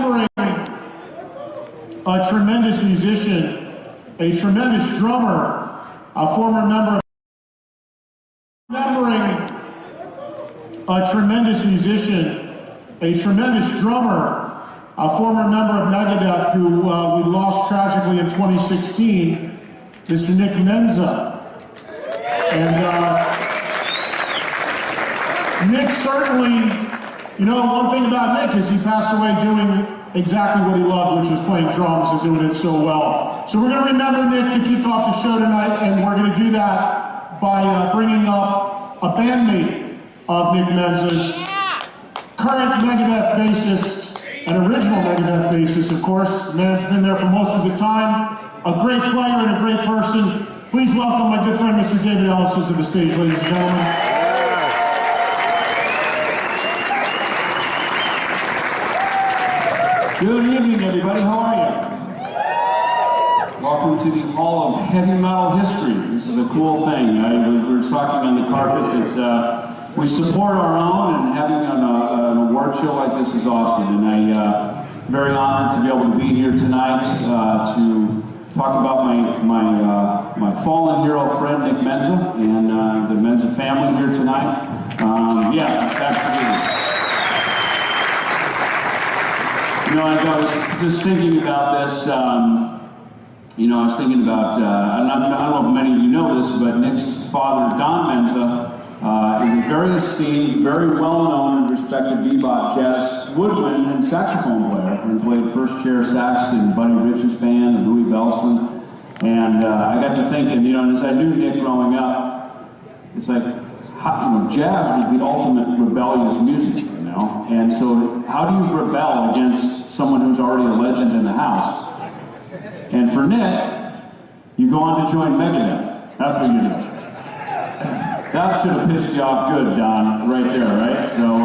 remembering a tremendous musician, a tremendous drummer, a former member of Megadeth who we lost tragically in 2016, Mr. Nick Menza. And Nick certainly, you know, one thing about Nick is he passed away doing exactly what he loved, which was playing drums and doing it so well. So we're going to remember Nick to kick off the show tonight, and we're going to do that by bringing up a bandmate of Nick Menza's, current Megadeth bassist, an original Megadeth bassist, of course. The man's been there for most of the time, a great player and a great person. Please welcome my good friend, Mr. David Ellefson, to the stage, ladies and gentlemen. Good evening, everybody. How are you? Welcome to the Hall of Heavy Metal History. This is a cool thing. We were talking on the carpet that we support our own, and having an award show like this is awesome. And I'm very honored to be able to be here tonight to talk about my fallen hero friend Nick Menza and the Menza family here tonight. Yeah, absolutely. You know, as I was just thinking about this, you know, I was thinking about, I don't know if many of you know this, but Nick's father, Don Menza, is a very esteemed, very well-known and respected bebop, jazz, woodwind, and saxophone player, and played first chair sax in Buddy Rich's band and Ellefson. And I got to thinking, you know, and as I knew Nick growing up, it's like, how, you know, jazz was the ultimate rebellious music, you know? And so how do you rebel against someone who's already a legend in the house? And for Nick, you go on to join Megadeth. That's what you do. That should have pissed you off good, Don, right there, right? So,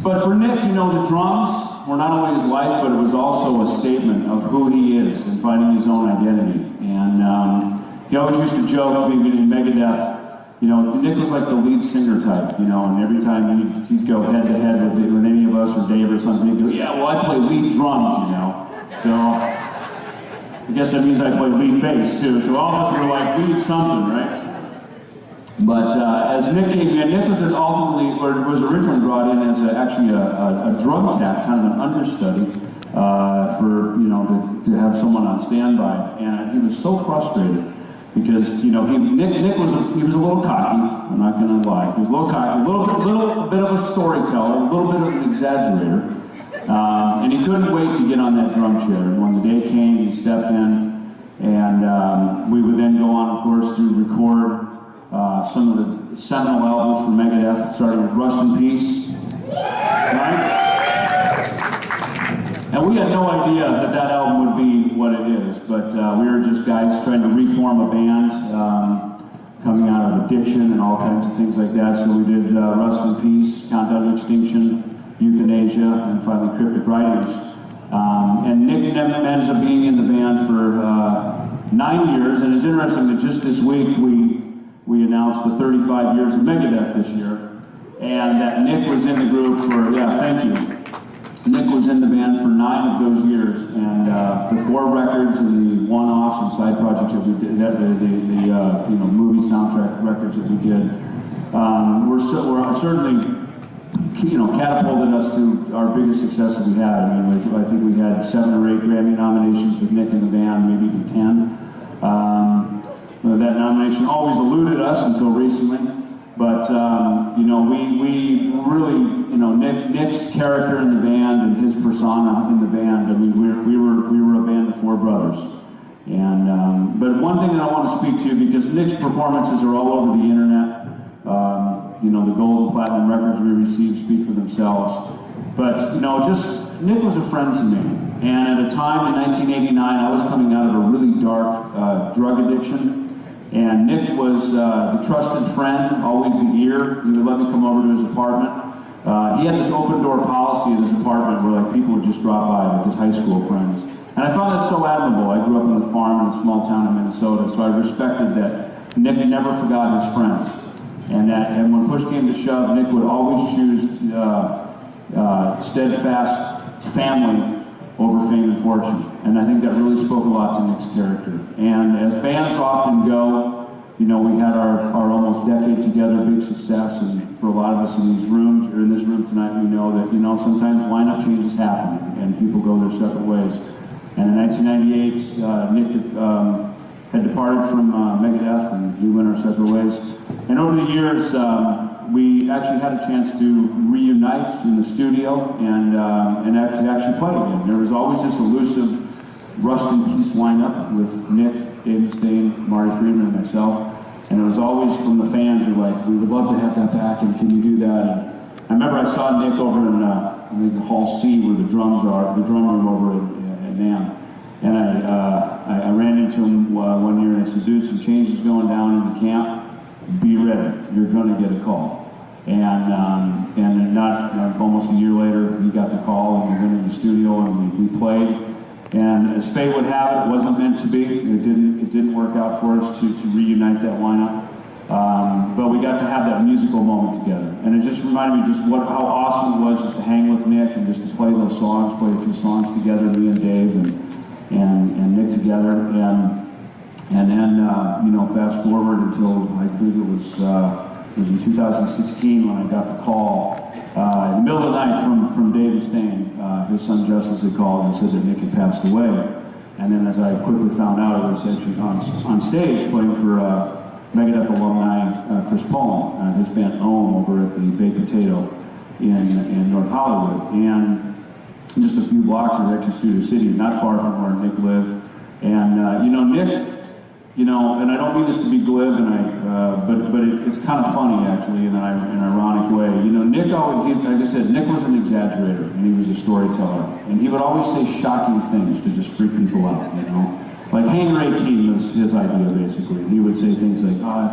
but for Nick, you know, the drums were not only his life, but it was also a statement of who he is and finding his own identity. And he always used to joke, being in Megadeth, you know, Nick was like the lead singer type, you know, and every time he'd go head to head with any of us or Dave or something, he'd go, yeah, well, I play lead drums, you know. So, I guess that means I play lead bass too, so all of us were like, we need something, right? But as Nick came in, Nick was originally brought in as actually a drum tech, kind of an understudy for, you know, to have someone on standby. And he was so frustrated because, you know, Nick was a little cocky, I'm not gonna lie. He was a little cocky, a little bit of a storyteller, a little bit of an exaggerator. And he couldn't wait to get on that drum chair. And when the day came, he stepped in, and we would then go on, of course, to record some of the seminal albums for Megadeth, starting with Rust in Peace, right? And we had no idea that that album would be what it is, but we were just guys trying to reform a band, coming out of addiction and all kinds of things like that. So we did Rust in Peace, Countdown to Extinction, Youthanasia, and finally Cryptic Writings. And Nick Menza being in the band for 9 years, and it's interesting that just this week we announced the 35 years of Megadeth this year, and that Nick was in the group for, yeah, thank you. Nick was in the band for 9 of those years, and the 4 records and the one-offs and side projects that we did, you know, movie soundtrack records that we did, were certainly, you know, catapulted us to our biggest success that we had. I mean, I think we had 7 or 8 Grammy nominations with Nick in the band, maybe even 10. That nomination always eluded us until recently, but you know, we really, you know, Nick's character in the band and his persona in the band. I mean, we were a band of 4 brothers. And but one thing that I want to speak to, because Nick's performances are all over the internet. You know, the gold and platinum records we received speak for themselves. But, you know, Nick was a friend to me. And at a time in 1989, I was coming out of a really dark drug addiction. And Nick was the trusted friend, always the ear. He would let me come over to his apartment. He had this open door policy in his apartment where, like, people would just drop by, like his high school friends. And I found that so admirable. I grew up on a farm in a small town in Minnesota, so I respected that Nick never forgot his friends. And when push came to shove, Nick would always choose steadfast family over fame and fortune. And I think that really spoke a lot to Nick's character. And as bands often go, you know, we had our almost decade together, big success, and for a lot of us in these rooms, or in this room tonight, we know that, you know, sometimes lineup changes happen and people go their separate ways. And in 1998, Nick had departed from Megadeth, and we went our separate ways. And over the years, we actually had a chance to reunite in the studio and to actually play again. There was always this elusive Rust in Peace lineup with Nick, David Mustaine, Marty Friedman, and myself. And it was always from the fans who were like, we would love to have that back, and can you do that? And I remember I saw Nick over in I think Hall C, where the drums are, the drum room over at NAMM. And I ran into him one year and I said, dude, some changes going down in the camp. Be ready, you're gonna get a call. And almost a year later, he got the call and we went in the studio and we played. And as fate would have it, it wasn't meant to be. It didn't work out for us to reunite that lineup. But we got to have that musical moment together. And it just reminded me just how awesome it was just to hang with Nick and just to play those songs, play a few songs together, me and Dave and Nick together. And then, you know, fast forward until I believe it was in 2016 when I got the call in the middle of the night from Dave Mustaine. His son Justice had called and said that Nick had passed away. And then as I quickly found out, I was actually on stage playing for Megadeth alumni Chris Poland, his band Ohm over at the Baked Potato in North Hollywood. And just a few blocks of actually Studio City, not far from where Nick lived. And you know, Nick, you know, and I don't mean this to be glib, and but it's kind of funny actually in an ironic way. You know, Nick always, like I said, Nick was an exaggerator and he was a storyteller, and he would always say shocking things to just freak people out. You know, like Hangar 18 was his idea basically. He would say things like, "Oh, I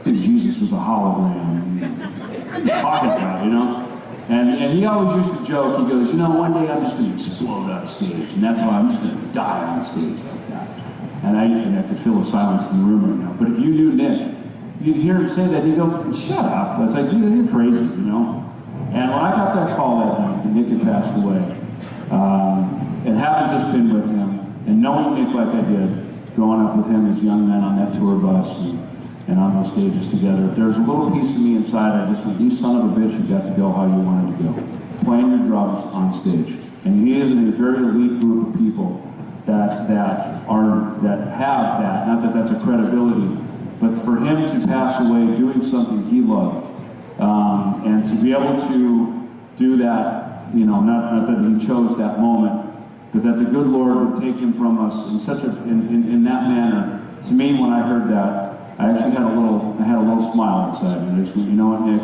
think Jesus was a hologram." What are you talking about, you know? And he always used to joke. He goes, "You know, one day I'm just going to explode on stage, and that's why I'm just going to die on stage like that." And I could feel the silence in the room right now. But if you knew Nick, you'd hear him say that, you'd go, shut up. It's like, you're crazy, you know? And when I got that call that night that Nick had passed away, and having just been with him, and knowing Nick like I did, growing up with him as young men on that tour bus and on those stages together, there's a little piece of me inside. I just went, you son of a bitch, you got to go how you wanted to go. Playing your drums on stage. And he is in a very elite group of people that have that, not that that's a credibility, but for him to pass away doing something he loved, and to be able to do that, you know, not that he chose that moment, but that the good Lord would take him from us in such in that manner. To me, when I heard that, I actually had a little smile inside, and I just went, you know what, Nick,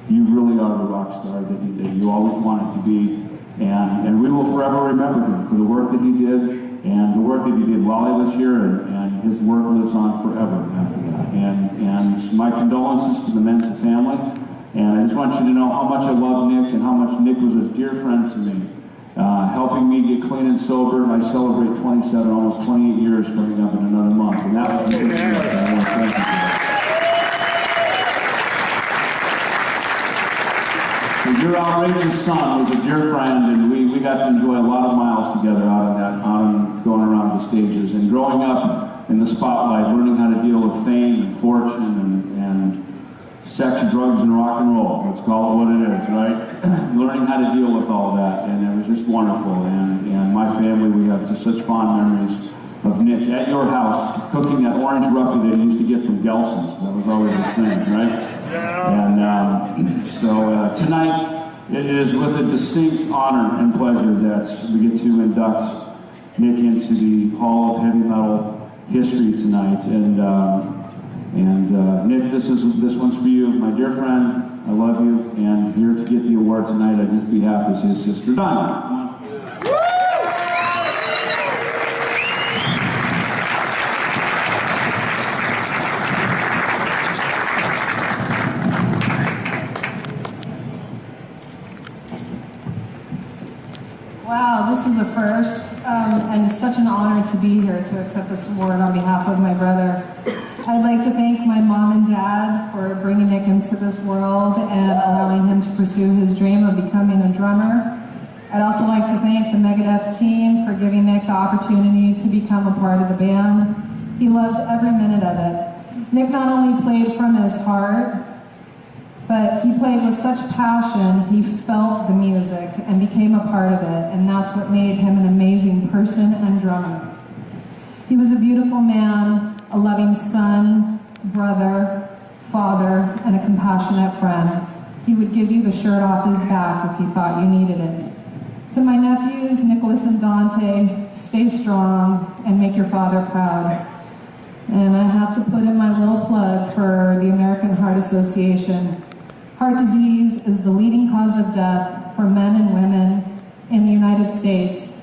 you really are the rock star that you always wanted to be, and we will forever remember him for the work that he did. And the work that he did while he was here, and his work lives on forever after that. And my condolences to the Menza family. And I just want you to know how much I love Nick and how much Nick was a dear friend to me, helping me get clean and sober. And I celebrate 27, almost 28 years coming up in another month. And that was because of Nick. And I want to thank you for that. So your outrageous son was a dear friend, and we got to enjoy a lot of miles together going around the stages and growing up in the spotlight, learning how to deal with fame and fortune and sex, drugs, and rock and roll. Let's call it what it is, right? Learning how to deal with all that, and it was just wonderful. And my family, we have just such fond memories of Nick at your house cooking that orange roughy that he used to get from Gelson's. That was always his thing, right? And so tonight, it is with a distinct honor and pleasure that we get to induct Nick into the Hall of Heavy Metal History tonight. And Nick, this one's for you, my dear friend. I love you, and here to get the award tonight on his behalf is his sister Diamond. Wow, this is a first, and such an honor to be here to accept this award on behalf of my brother. I'd like to thank my mom and dad for bringing Nick into this world and allowing him to pursue his dream of becoming a drummer. I'd also like to thank the Megadeth team for giving Nick the opportunity to become a part of the band. He loved every minute of it. Nick not only played from his heart, but he played with such passion. He felt the music and became a part of it, and that's what made him an amazing person and drummer. He was a beautiful man, a loving son, brother, father, and a compassionate friend. He would give you the shirt off his back if he thought you needed it. To my nephews, Nicholas and Dante, stay strong and make your father proud. And I have to put in my little plug for the American Heart Association. Heart disease is the leading cause of death for men and women in the United States,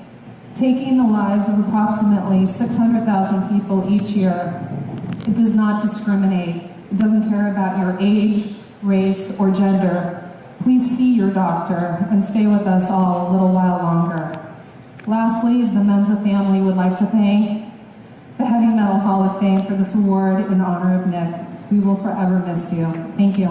taking the lives of approximately 600,000 people each year. It does not discriminate. It doesn't care about your age, race, or gender. Please see your doctor and stay with us all a little while longer. Lastly, the Menza family would like to thank the Heavy Metal Hall of Fame for this award in honor of Nick. We will forever miss you. Thank you.